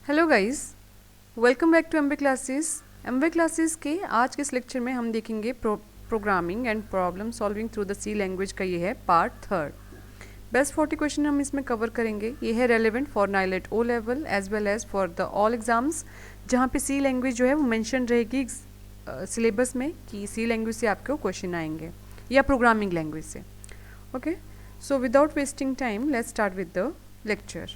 Hello guys, welcome back to MB classes. MB classes के आज के इस लेक्चर में हम देखेंगे programming and problem solving through the C language का ये है पार्ट थर्ड। बेस्ट 40 क्वेश्चन हम इसमें कवर करेंगे। ये है relevant for NIELIT O level as well as for the all exams, जहाँ पे सी लैंग्वेज जो है वो मेंशन रहेगी सिलेबस में कि सी लैंग्वेज से आपको क्वेश्चन आएंगे या प्रोग्रामिंग लैंग्वेज से। Okay, so without wasting time let's start with the lecture.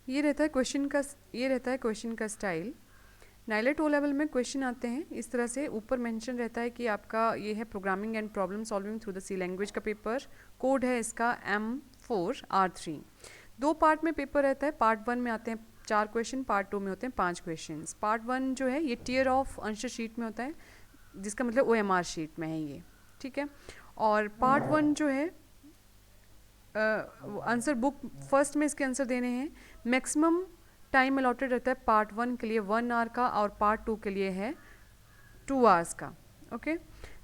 ये रहता है क्वेश्चन का स्टाइल। नाइलेट ओ लेवल में क्वेश्चन आते हैं इस तरह से। ऊपर मेंशन रहता है कि आपका ये है programming and problem solving through the C language का पेपर। कोड है इसका M4R3। दो पार्ट में पेपर रहता है। पार्ट 1 में आते हैं 4 क्वेश्चन, पार्ट 2 में होते हैं 5 क्वेश्चन। पार्ट 1 जो है ये टीयर ऑफ आंसर शीट में होता है, जिसका मतलब OMR शीट में है ये, ठीक है। और पार्ट 1 जो है आंसर बुक फर्स्ट में इसके आंसर देने हैं। मैक्सिमम टाइम अलॉटेड रहता है पार्ट 1 के लिए 1 आवर का और पार्ट 2 के लिए है 2 आवर्स का। ओके,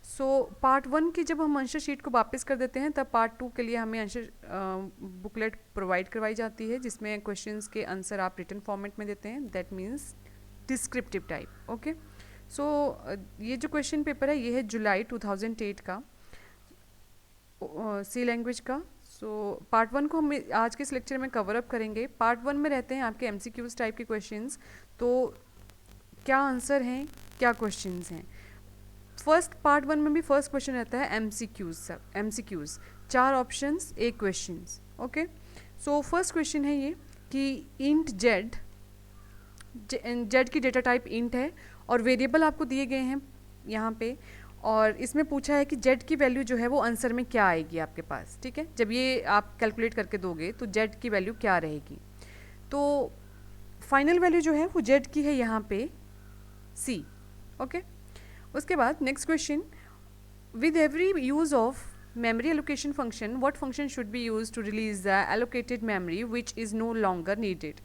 सो पार्ट 1 की जब हम आंसर शीट को वापस कर देते हैं तब पार्ट 2 के लिए हमें आंसर बुकलेट प्रोवाइड करवाई जाती है, जिसमें क्वेश्चंस के आंसर आप रिटन फॉर्मेट में देते हैं, that means descriptive type. Okay, so ये जो क्वेश्चन पेपर है ये है जुलाई 2008 का सी लैंग्वेज का। सो पार्ट 1 को हम आज के इस लेक्चर में कवर अप करेंगे। पार्ट 1 में रहते हैं आपके MCQs टाइप के क्वेश्चंस। तो क्या आंसर हैं, क्या क्वेश्चंस हैं। फर्स्ट पार्ट 1 में भी फर्स्ट क्वेश्चन रहता है MCQs 4 ऑप्शंस 1 क्वेश्चंस। ओके, सो फर्स्ट क्वेश्चन है ये कि इंट जेड की डेटा टाइप इंट है और वेरिएबल आपको दिए गए हैं यहाँ पे, और इसमें पूछा है कि जेड की वैल्यू जो है वो आंसर में क्या आएगी आपके पास। ठीक है, जब ये आप कैलकुलेट करके दोगे तो जेड की वैल्यू क्या रहेगी। तो फाइनल वैल्यू जो है वो जेड की है यहाँ पे सी। ओके, उसके बाद next question, with every use of memory allocation function what function should be used to release the allocated memory which is no longer needed।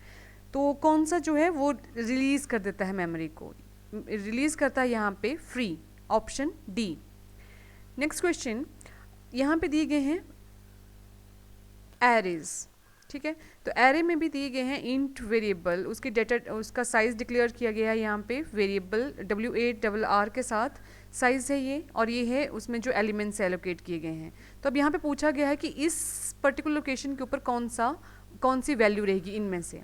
तो कौन सा जो है वो रिलीज कर देता है मेमोरी को, रिलीज करता है यहाँ पे free, option D. Next question यहाँ पे दिए गए हैं एरेज, ठीक है। तो एरे में भी दिए गए हैं इंट वेरिएबल, उसकी डेटा उसका साइज डिक्लेयर किया गया है यहाँ पे वेरिएबल WARR के साथ साइज है ये, और ये है उसमें जो एलिमेंट्स एलोकेट किए गए हैं। तो अब यहाँ पे पूछा गया है कि इस पर्टिकुलर लोकेशन के ऊपर कौन सी वैल्यू रहेगी इनमें से।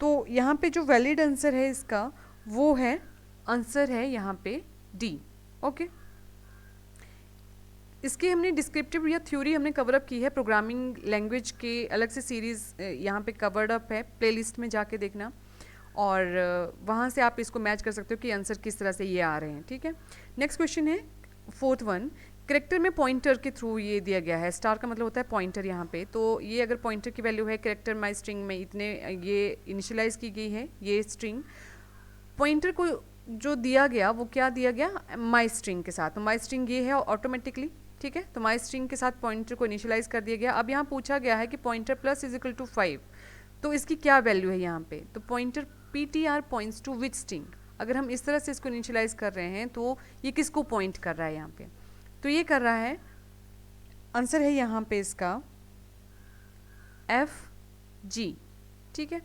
तो यहाँ पे जो वैलिड आंसर है इसका वो है आंसर है यहाँ पे डी। ओके, इसकी हमने डिस्क्रिप्टिव या थ्योरी हमने कवर अप की है। प्रोग्रामिंग लैंग्वेज के अलग से सीरीज़ यहाँ पे कवर्ड अप है, प्लेलिस्ट में जाके देखना, और वहाँ से आप इसको मैच कर सकते हो कि आंसर किस तरह से ये आ रहे हैं। ठीक है, नेक्स्ट क्वेश्चन है फोर्थ वन, करेक्टर में पॉइंटर के थ्रू ये दिया गया है। स्टार का मतलब होता है पॉइंटर यहाँ पे। तो ये अगर पॉइंटर की वैल्यू है करेक्टर माई स्ट्रिंग में इतने, ये इनिशियलाइज की गई है ये स्ट्रिंग। पॉइंटर को जो दिया गया वो क्या दिया गया, माई स्ट्रिंग के साथ। तो माई स्ट्रिंग ये है ऑटोमेटिकली, ठीक है। तो माई स्ट्रिंग के साथ पॉइंटर को इनिशियलाइज कर दिया गया। अब यहाँ पूछा गया है कि pointer plus is equal to 5, तो इसकी क्या वैल्यू है यहाँ पे। तो pointer PTR points to which string, अगर हम इस तरह से इसको इनिशियलाइज कर रहे हैं तो ये किसको पॉइंट कर रहा है यहाँ पे। तो ये कर रहा है, आंसर है यहाँ पे इसका FG, ठीक है।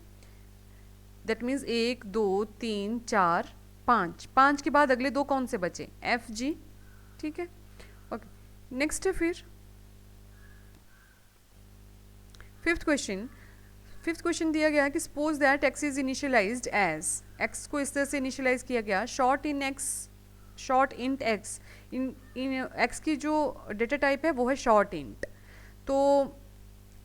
दैट मीन्स 1 2 3 4 5, 5 के बाद अगले दो कौन से बचे, FG, ठीक है। ओके, नेक्स्ट है फिर फिफ्थ क्वेश्चन दिया गया है कि suppose that x is initialized as, x को इस तरह से इनिशियलाइज किया गया, short int x, in x की जो डेटा टाइप है वो है शॉर्ट इंट। तो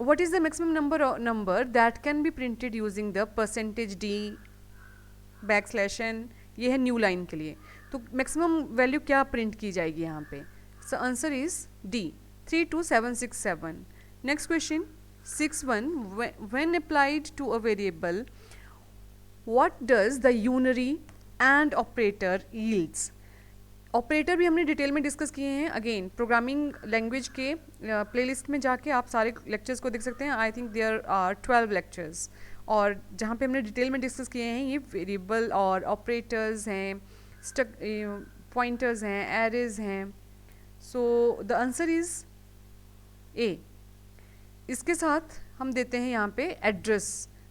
what is the maximum number that can be printed using the %d \n, ये है न्यू लाइन के लिए। तो मैक्सिमम वैल्यू क्या प्रिंट की जाएगी यहाँ पे। So answer is D, 32767. Next question 6.1, when applied to a variable what does the unary and operator yields। Operator भी हमने डिटेल में डिस्कस किए हैं। अगेन प्रोग्रामिंग लैंग्वेज के प्लेलिस्ट में जाके आप सारे लेक्चर्स को देख सकते हैं। I think there are 12 lectures, और जहाँ पे हमने डिटेल में डिस्कस किए हैं ये वेरिएबल और ऑपरेटर्स हैं, पॉइंटर्स हैं, एरेज हैं। सो द आंसर इज ए। इसके साथ हम देते हैं यहाँ पे एड्रेस,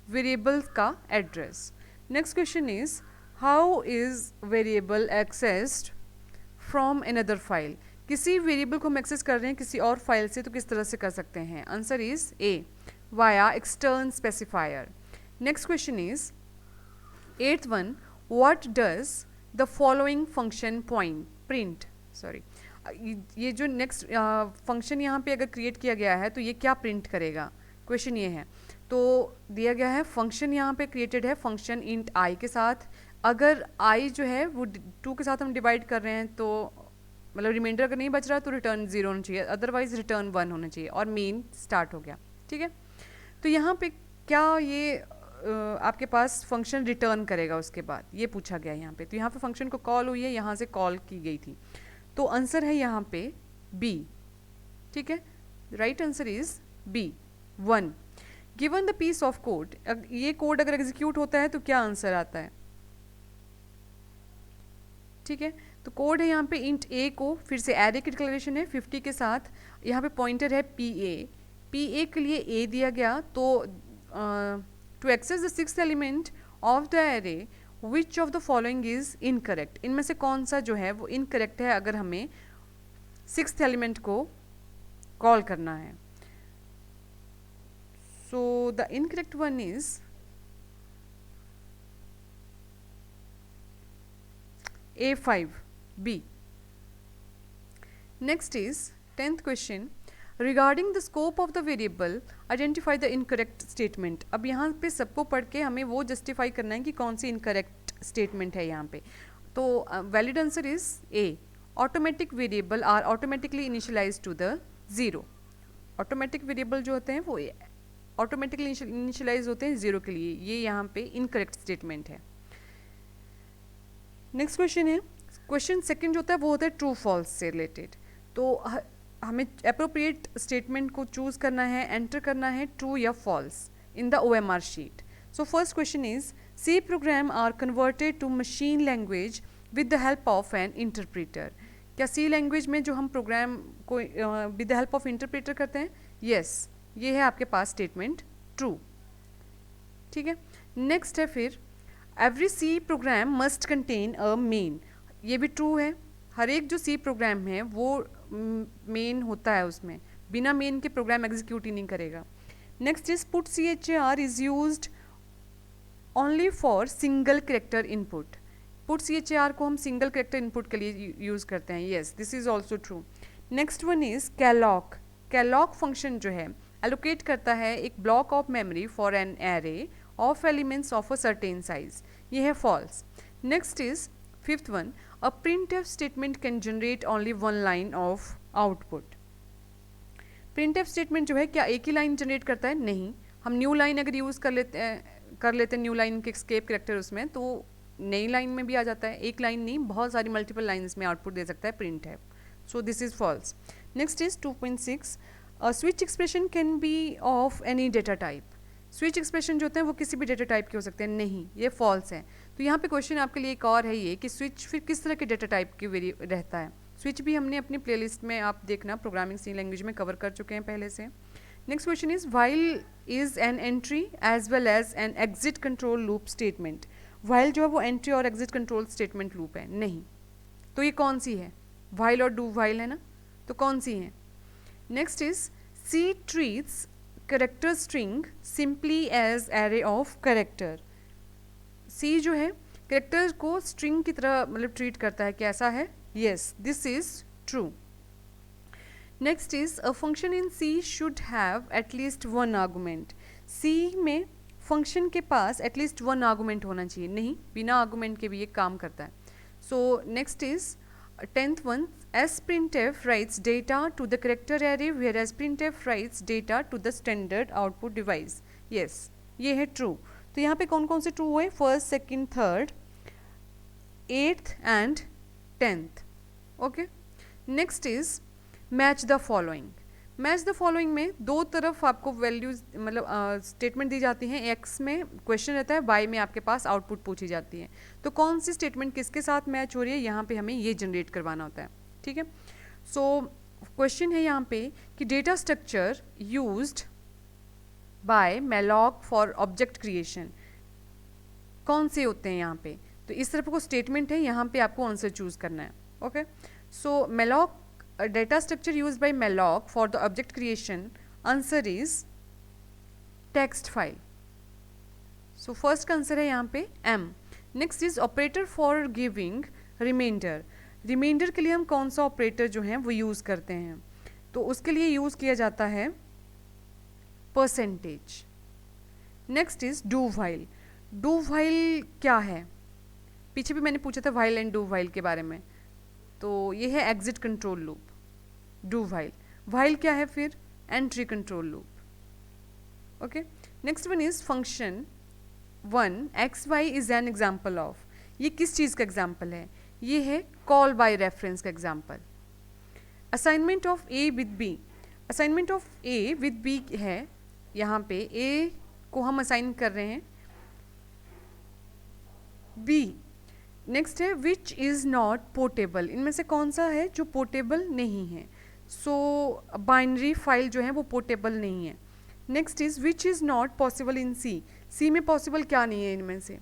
वेरिएबल का address. Next question is how is variable accessed from another file. किसी वेरिएबल को हम एक्सेस कर रहे हैं किसी और फाइल से, तो किस तरह से कर सकते हैं? Answer is A, via extern specifier. Next question is 8th one, what does the following function print. Sorry, ये जो नेक्स्ट फंक्शन यहाँ पे अगर क्रिएट किया गया है तो ये क्या प्रिंट करेगा, क्वेश्चन ये है। तो दिया गया है फंक्शन यहाँ पे क्रिएटेड है फंक्शन इंट आई के साथ। अगर आई जो है वो 2 के साथ हम डिवाइड कर रहे हैं तो मतलब रिमाइंडर अगर नहीं बच रहा तो रिटर्न 0 होना चाहिए, अदरवाइज रिटर्न 1 होना चाहिए, और मेन स्टार्ट हो गया। ठीक है, तो यहाँ पे क्या ये आपके पास फंक्शन रिटर्न करेगा उसके बाद, ये पूछा गया यहाँ पे। तो यहाँ पे फंक्शन को कॉल हुई है, यहाँ से कॉल की गई थी, तो आंसर है यहाँ पे बी। ठीक है, right answer is B 1। Given the piece of code, ये कोड अगर एग्जीक्यूट होता है तो क्या आंसर आता है? ठीक है, तो कोड है यहाँ पे इंट ए को, फिर से एरे की डिक्लेरेशन है 50 के साथ, यहाँ पे पॉइंटर है पी ए के लिए ए दिया गया। तो to access the 6th element of the array which of the following is incorrect, इनमें से कौन सा जो है वो इनकरेक्ट है अगर हमें 6th एलिमेंट को कॉल करना है। So the incorrect one is A5B. Next is 10th question. Regarding the scope of the variable, identify the incorrect statement. अब यहाँ पे सबको पढ़ के हमें वो जस्टिफाई करना है कि कौन सी इनकरेक्ट स्टेटमेंट है यहाँ पे। तो valid answer is A, automatic variable are automatically initialize to the 0। Automatic variable जो होते हैं वो ऑटोमेटिकली इनिशियलाइज होते हैं 0 के लिए, ये यहाँ पे इनकरेक्ट स्टेटमेंट है। नेक्स्ट क्वेश्चन है, क्वेश्चन सेकंड जो होता है वो होता है ट्रू फॉल्स से रिलेटेड। तो हमें अप्रोप्रिएट स्टेटमेंट को चूज करना है, एंटर करना है ट्रू या false in the OMR sheet. So first question is C program are converted to machine language with the help of an interpreter. क्या सी लैंग्वेज में जो हम प्रोग्राम को with the help of interpreter करते हैं? Yes, ये है आपके पास स्टेटमेंट ट्रू। ठीक है, नेक्स्ट है फिर every C program must contain a main, ये भी ट्रू है। हर एक जो सी प्रोग्राम है वो मेन होता है, उसमें बिना मेन के प्रोग्राम एग्जीक्यूट ही नहीं करेगा। Next is put CHAR is used only for single character input. Put CHAR को हम सिंगल कैरेक्टर इनपुट के लिए यूज करते हैं। Yes, this is also true. Next one is calloc. Calloc function जो है एलोकेट करता है एक block of memory for an array of elements of a certain size, ये है false। next is 5th one, a printf statement can generate only one line of output। printf statement जो है क्या एक ही लाइन जनरेट करता है? नहीं, हम न्यू लाइन अगर यूज़ कर लेते हैं न्यू लाइन के escape कैरेक्टर उसमें, तो नई लाइन में भी आ जाता है, एक लाइन नहीं बहुत सारी मल्टीपल लाइन्स में आउटपुट दे सकता है printf। So this is false। Next is 2.6, switch expression can be of any data type. Switch expression जो होते हैं वो किसी भी डेटा टाइप के हो सकते हैं, नहीं, ये फॉल्स है। तो यहाँ पे क्वेश्चन आपके लिए एक और है ये कि स्विच फिर किस तरह के डेटा टाइप की रहता है। स्विच भी हमने अपनी प्लेलिस्ट में आप देखना प्रोग्रामिंग सी लैंग्वेज में कवर कर चुके हैं पहले से। Next question is while is an entry as well as an exit control loop statement. While जो है वो एंट्री और एग्जिट कंट्रोल स्टेटमेंट लूप है? नहीं, तो ये कौन सी है? व्हाइल और डू व्हाइल है ना, तो कौन सी है? Next is C treats character string simply as array of character. C जो है कैरेक्टर को स्ट्रिंग की तरह मतलब ट्रीट करता है, कैसा है? Yes, this is true. Next is a function in C should have at least one argument. C में फंक्शन के पास एटलीस्ट वन आर्गुमेंट होना चाहिए, नहीं, बिना आर्गुमेंट के भी ये काम करता है। So next is 10th one, sprintf writes data to the character array whereas printf writes data to the standard output device। yes, ये है true। तो यहाँ पे कौन कौन से true हुए? First, second, third, 8th and 10th। Okay, next is match the following. Match the following में दो तरफ आपको वैल्यूज मतलब स्टेटमेंट दी जाती हैं, एक्स में क्वेश्चन रहता है, वाई में आपके पास आउटपुट पूछी जाती है। तो कौन सी स्टेटमेंट किसके साथ मैच हो रही है, यहाँ पे हमें ये जनरेट करवाना होता है। ठीक है, सो क्वेश्चन है यहाँ पे कि data structure used by malloc for object creation. कौन से होते हैं यहाँ पे? तो इस तरफ को स्टेटमेंट है, यहाँ पे आपको आंसर चूज करना है। Okay, so malloc data structure use by malloc for the object creation, answer is text file. So first का आंसर है यहाँ पे M. Next is operator for giving reminder. Reminder के लिए हम कौन सा ऑपरेटर जो है वो यूज़ करते हैं? तो उसके लिए यूज़ किया जाता है percentage. Next is do while. Do while क्या है? पीछे भी मैंने पूछा था व्हाइल एंड डू व्हाइल के बारे में, तो ये है exit control loop, do while. While क्या है फिर? Entry control loop. Okay, next one is function one X Y is an example of. ये किस चीज़ का एग्जाम्पल है? ये है कॉल बाय रेफरेंस का example. Assignment of A with B. Assignment of A with B है, यहाँ पे ए को हम असाइन कर रहे हैं बी। नेक्स्ट है विच इज़ नॉट पोर्टेबल। इनमें से कौन सा है जो पोर्टेबल नहीं है? सो बाइनरी फाइल जो है वो पोर्टेबल नहीं है। Next is which is not possible in C. C में पॉसिबल क्या नहीं है इनमें से?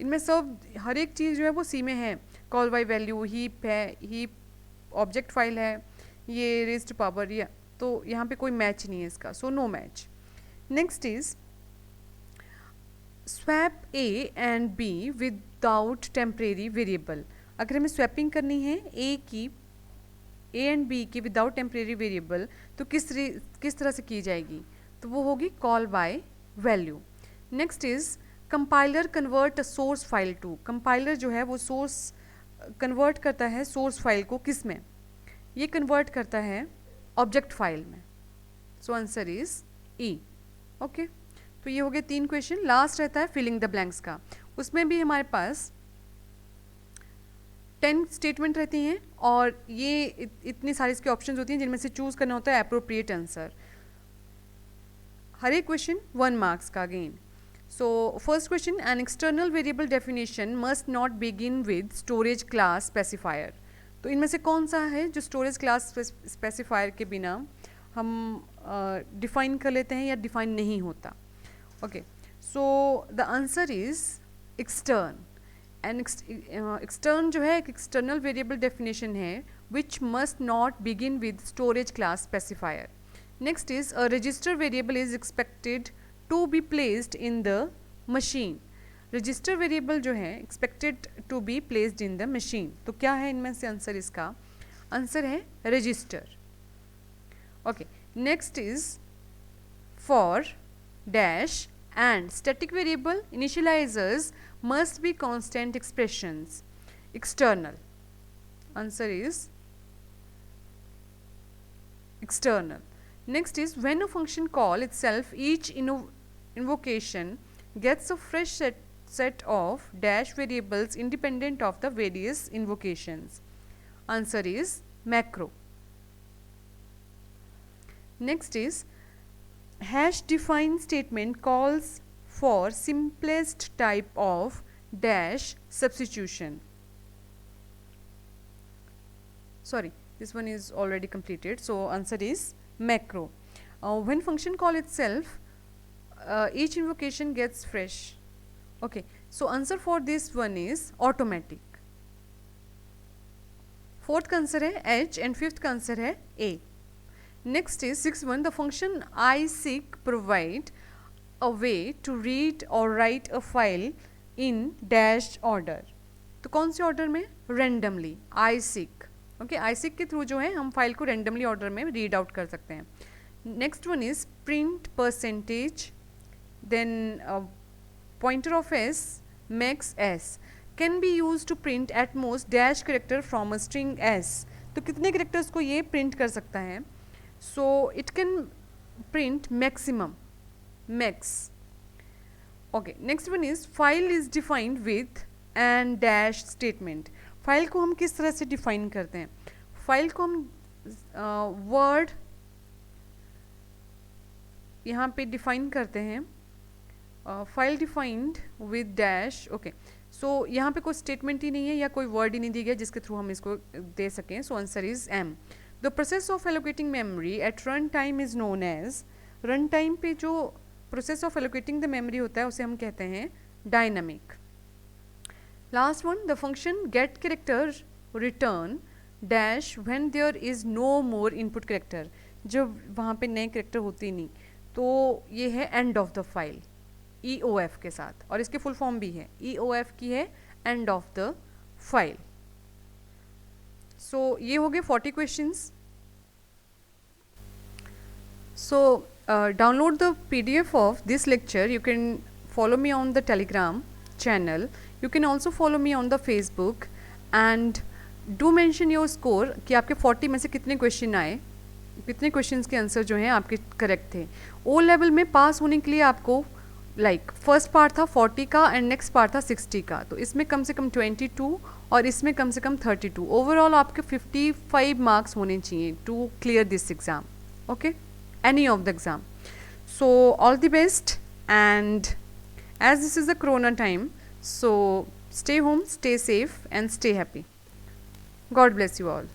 इनमें सब हर एक चीज़ जो है वो सी में है। कॉल बाय वैल्यू, हीप है, हीप ऑब्जेक्ट फाइल है, ये रेज्ड पावर, या तो यहाँ पे कोई मैच नहीं है इसका, so no match. Next is swap A and B without temporary variable. अगर हमें स्वैपिंग करनी है ए एंड बी की विदाउट टेम्परेरी वेरिएबल, तो किस तरह से की जाएगी? तो वो होगी call by value. Next is compiler convert a source file to. Compiler जो है वो सोर्स कन्वर्ट करता है सोर्स फाइल को किस में? ये कन्वर्ट करता है ऑब्जेक्ट फाइल में। सो आंसर इज ई। ओके, तो ये हो गए 3 क्वेश्चन। लास्ट रहता है फिलिंग द ब्लैंक्स का। उसमें भी हमारे पास 10 स्टेटमेंट रहती हैं और ये इतनी सारी इसके ऑप्शंस होती हैं जिनमें से चूज करना होता है एप्रोप्रिएट आंसर। हर एक क्वेश्चन 1 मार्क्स का again. So first question, an external variable definition must not begin with storage class specifier. तो इनमें से कौन सा है जो स्टोरेज क्लास स्पेसिफायर के बिना हम डिफाइन कर लेते हैं या डिफाइन नहीं होता? Okay, so the answer is extern. An extern जो है एक एक्सटर्नल वेरिएबल डेफिनेशन है which must not begin with storage class specifier. Next is a register variable is expected to be placed in the machine. Register variable जो है expected to be placed in the machine, तो क्या है इनमें से answer? इसका answer है register. Okay, next is for dash and static variable initializers must be constant expressions. External, answer is external. Next is when a function call itself, each invocation gets a fresh set of dash variables independent of the various invocations. Answer is macro. Next is hash define statement calls for simplest type of dash substitution. Sorry, this one is already completed, so answer is macro. When function call itself, each invocation gets fresh. Okay, so answer for this one is automatic. Fourth का answer है H and fifth का answer है A. Next is 6.1. The function iseek provide a way to read or write a file in dash order. तो कौन से order में? randomly. iseek. Okay, iseek के through जो है हम फाइल को randomly ऑर्डर में रीड आउट कर सकते हैं. Next one is print percentage, then pointer of s max s can be used to print at most dash character from a string s. तो कितने कैरेक्टर्स को ये प्रिंट कर सकता है? So it can print maximum, max. Okay, next one is file is defined with and dash statement. File को हम किस तरह से डिफाइन करते हैं? फाइल को हम वर्ड यहाँ पे डिफाइन करते हैं, file defined with dash. Okay, so यहाँ पे कोई स्टेटमेंट ही नहीं है या कोई वर्ड ही नहीं दिया गया जिसके थ्रू हम इसको दे सकें. So answer is M. The process of allocating memory at runtime is known as run time पे जो process of allocating the memory होता है उसे हम कहते हैं dynamic. Last one, the function get character return dash when there is no more input character. जब वहाँ पे नए कैरेक्टर होते ही नहीं, तो ये है end of the file EOF के साथ, और इसकी फुल फॉर्म भी है EOF की है, एंड ऑफ द फाइल. सो ये हो गए 40 questions. So download the PDF of this lecture. You can follow me on the Telegram channel. You can also follow me on the Facebook, and do mention your score कि आपके 40 में से कितने question आए, कितने क्वेश्चंस के answer जो हैं आपके करेक्ट थे. ओ लेवल में पास होने के लिए आपको फर्स्ट पार्ट था 40 का एंड नेक्स्ट पार्ट था 60 का, तो इसमें कम से कम 22 और इसमें कम से कम 32. ओवरऑल आपके 55 मार्क्स होने चाहिए to clear this exam. Okay, any of the exam. So all the best, and as this is the corona time, so stay home, stay safe and stay happy. God bless you all.